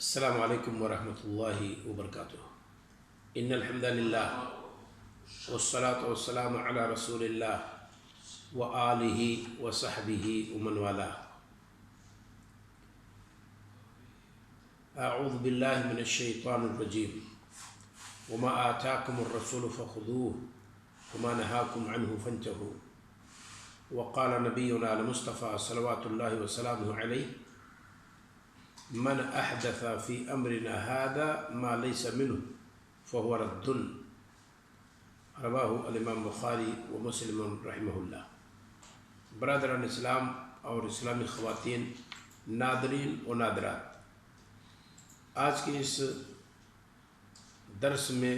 السلام علیکم ورحمۃ اللہ وبرکاتہ۔ ان الحمد للہ والصلاة والسلام علی رسول اللہ وآلہ وصحبہ ومن والاه۔ اعوذ باللہ من الشیطان الرجیم۔ وما آتاکم الرسول فخذوه وما نہاکم عنہ فانتہوا۔ وقال نبینا المصطفى صلوات اللہ وسلامہ علیہ: من احدث فی امرنا هذا ما لیس منہ فهو رد۔ رواہ الامام بخاری و مسلم رحمہ اللہ۔ برادران اسلام اور اسلامی خواتین، ناظرین و ناظرات، آج کے اس درس میں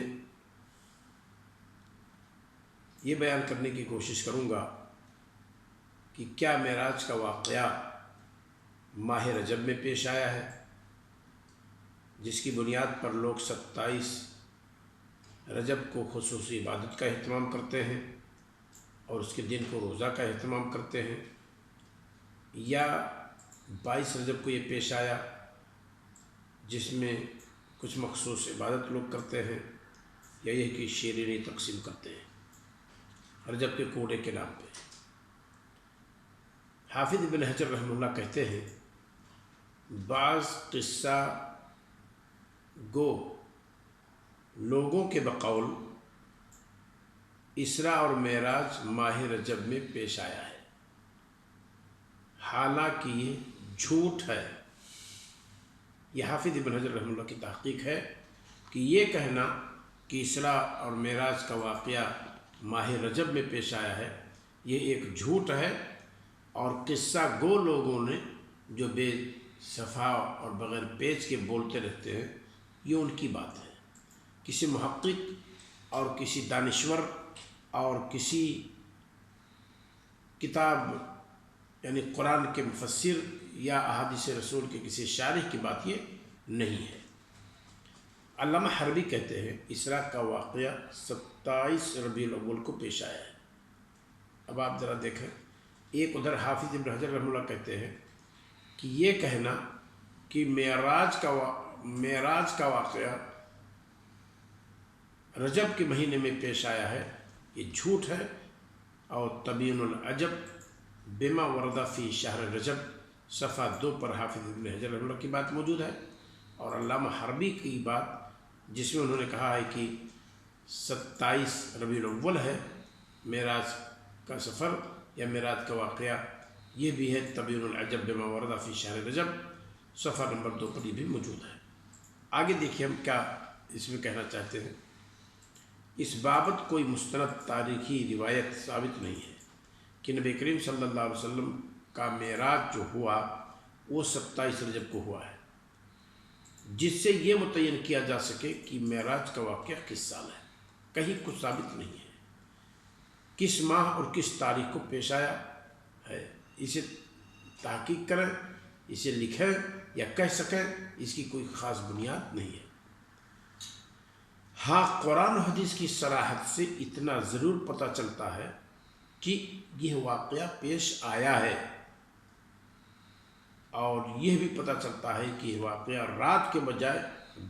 یہ بیان کرنے کی کوشش کروں گا کہ کیا معراج کا واقعہ ماہ رجب میں پیش آیا ہے، جس کی بنیاد پر لوگ 27 رجب کو خصوصی عبادت کا اہتمام کرتے ہیں اور اس کے دن کو روزہ کا اہتمام کرتے ہیں، یا 22 رجب کو یہ پیش آیا جس میں کچھ مخصوص عبادت لوگ کرتے ہیں، یا یہ کہ شیرینی تقسیم کرتے ہیں رجب کے کوڑے کے نام پہ۔ حافظ ابن حجر رحمہ اللہ کہتے ہیں، بعض قصہ گو لوگوں کے بقول اسراء اور معراج ماہ رجب میں پیش آیا ہے، حالانکہ یہ جھوٹ ہے۔ یہ حافظ ابن حجر رحمہ اللہ کی تحقیق ہے کہ یہ کہنا کہ اسراء اور معراج کا واقعہ ماہ رجب میں پیش آیا ہے، یہ ایک جھوٹ ہے، اور قصہ گو لوگوں نے جو بے صفا اور بغیر پیچ کے بولتے رہتے ہیں، یہ ان کی بات ہے۔ کسی محقق اور کسی دانشور اور کسی کتاب یعنی قرآن کے مفسر یا احادیث رسول کے کسی شارح کی بات یہ نہیں ہے۔ علامہ حربی کہتے ہیں اسراء کا واقعہ 27 ربیع الاول کو پیش آیا ہے۔ اب آپ ذرا دیکھیں، ایک ادھر حافظ ابن حجر رحمہ اللہ کہتے ہیں کہ یہ کہنا کہ معراج کا واقعہ رجب کے مہینے میں پیش آیا ہے، یہ جھوٹ ہے، اور تبیین العجب بما ورد فی شہر رجب صفحہ 2 پر حافظ ابن حجر رحمہ اللہ کی بات موجود ہے، اور علامہ حربی کی بات جس میں انہوں نے کہا ہے کہ 27 ربیع الاول ہے معراج کا سفر یا معراج کا واقعہ، یہ بھی ہے تبیین العجب بما ورد فی شہر رجب صفحہ نمبر 2 پر یہ بھی موجود ہے۔ آگے دیکھیے ہم کیا اس میں کہنا چاہتے ہیں۔ اس بابت کوئی مستند تاریخی روایت ثابت نہیں ہے کہ نبی کریم صلی اللہ علیہ وسلم کا معراج جو ہوا وہ 27 رجب کو ہوا ہے، جس سے یہ متعین کیا جا سکے کہ معراج کا واقعہ کس سال ہے۔ کہیں کچھ ثابت نہیں ہے کس ماہ اور کس تاریخ کو پیش آیا ہے۔ اسے تحقیق کریں، اسے لکھیں یا کہہ سکیں، اس کی کوئی خاص بنیاد نہیں ہے۔ ہاں، قرآن و حدیث کی صراحت سے اتنا ضرور پتہ چلتا ہے کہ یہ واقعہ پیش آیا ہے، اور یہ بھی پتہ چلتا ہے کہ یہ واقعہ رات کے بجائے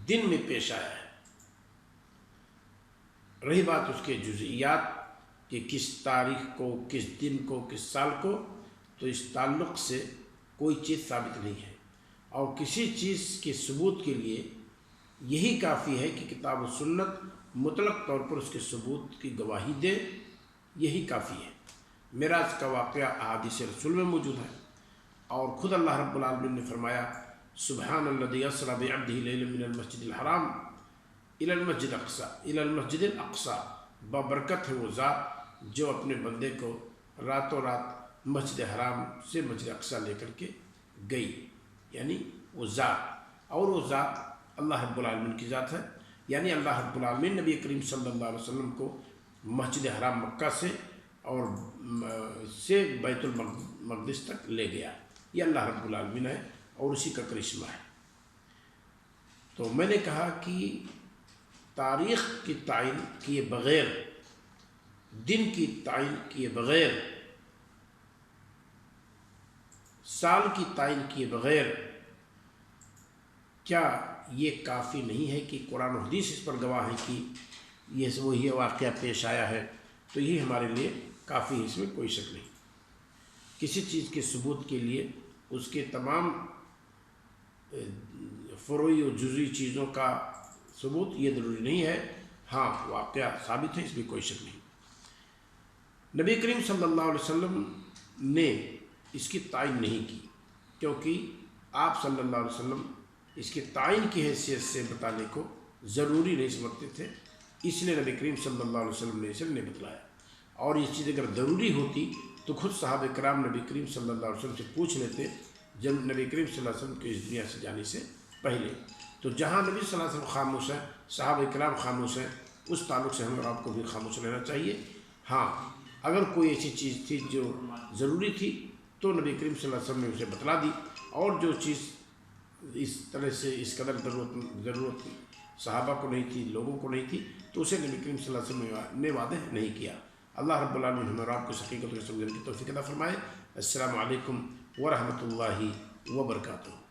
دن میں پیش آیا ہے۔ رہی بات اس کے جزئیات کہ کس تاریخ کو، کس دن کو، کس سال کو، تو اس تعلق سے کوئی چیز ثابت نہیں ہے، اور کسی چیز کے ثبوت کے لیے یہی کافی ہے کہ کتاب و سنت مطلق طور پر اس کے ثبوت کی گواہی دے، یہی کافی ہے۔ معراج کا واقعہ احادیث رسول میں موجود ہے، اور خود اللہ رب العالمین نے فرمایا: سبحان الذی اسری بعبدہ لیلا من المسجد الحرام الی المسجد الاقصی، بابرکت ہے وہ ذات جو اپنے بندے کو راتوں رات مسجد حرام سے مسجد اقصی لے کر کے گئی، یعنی وہ ذات، اور وہ ذات اللہ رب العالمین کی ذات ہے، یعنی اللہ رب العالمین نبی کریم صلی اللہ علیہ وسلم کو مسجد حرام مکہ سے اور بیت المقدس تک لے گیا۔ یہ اللہ رب العالمین ہے اور اسی کا کرشمہ ہے۔ تو میں نے کہا کہ تاریخ کی تعین کیے بغیر، دن کی تعین کیے بغیر، سال کی تعین کیے بغیر کیا یہ کافی نہیں ہے کہ قرآن و حدیث اس پر گواہ ہے کہ یہ واقعہ پیش آیا ہے؟ تو یہ ہمارے لیے کافی ہے، اس میں کوئی شک نہیں۔ کسی چیز کے ثبوت کے لیے اس کے تمام فروعی و جزوی چیزوں کا ثبوت یہ ضروری نہیں ہے، ہاں واقعہ ثابت ہے، اس میں کوئی شک نہیں۔ نبی کریم صلی اللہ علیہ وسلم نے اس کی تعین نہیں کی، کیونکہ آپ صلی اللہ علیہ وسلم اس کے تعین کی حیثیت سے بتانے کو ضروری نہیں سمجھتے تھے، اس لیے نبی کریم صلی اللہ علیہ وسلم نے اسے نہیں بتلایا۔ اور یہ چیز اگر ضروری ہوتی تو خود صحابہ کرام نبی کریم صلی اللہ علیہ وسلم سے پوچھ لیتے جب نبی کریم صلی اللہ علیہ وسلم کے اس دنیا سے جانے سے پہلے۔ تو جہاں نبی صلی اللہ علیہ وسلم خاموش ہیں، صحابہ کرام خاموش ہیں، اس تعلق سے ہمیں اور آپ کو بھی خاموش رہنا چاہیے۔ ہاں اگر کوئی ایسی چیز تھی جو ضروری تھی تو نبی کریم صلی اللہ علیہ وسلم نے اسے بتلا دی، اور جو چیز اس طرح سے اس قدر ضرورت صحابہ کو نہیں تھی، لوگوں کو نہیں تھی، تو اسے نبی کریم صلی اللہ علیہ وسلم نے واضح نہیں کیا۔ اللہ رب العالمین ہمیں اور آپ کو حقیقت کو سمجھنے کی توفیق عطا فرمائے۔ السلام علیکم ورحمۃ اللہ وبرکاتہ۔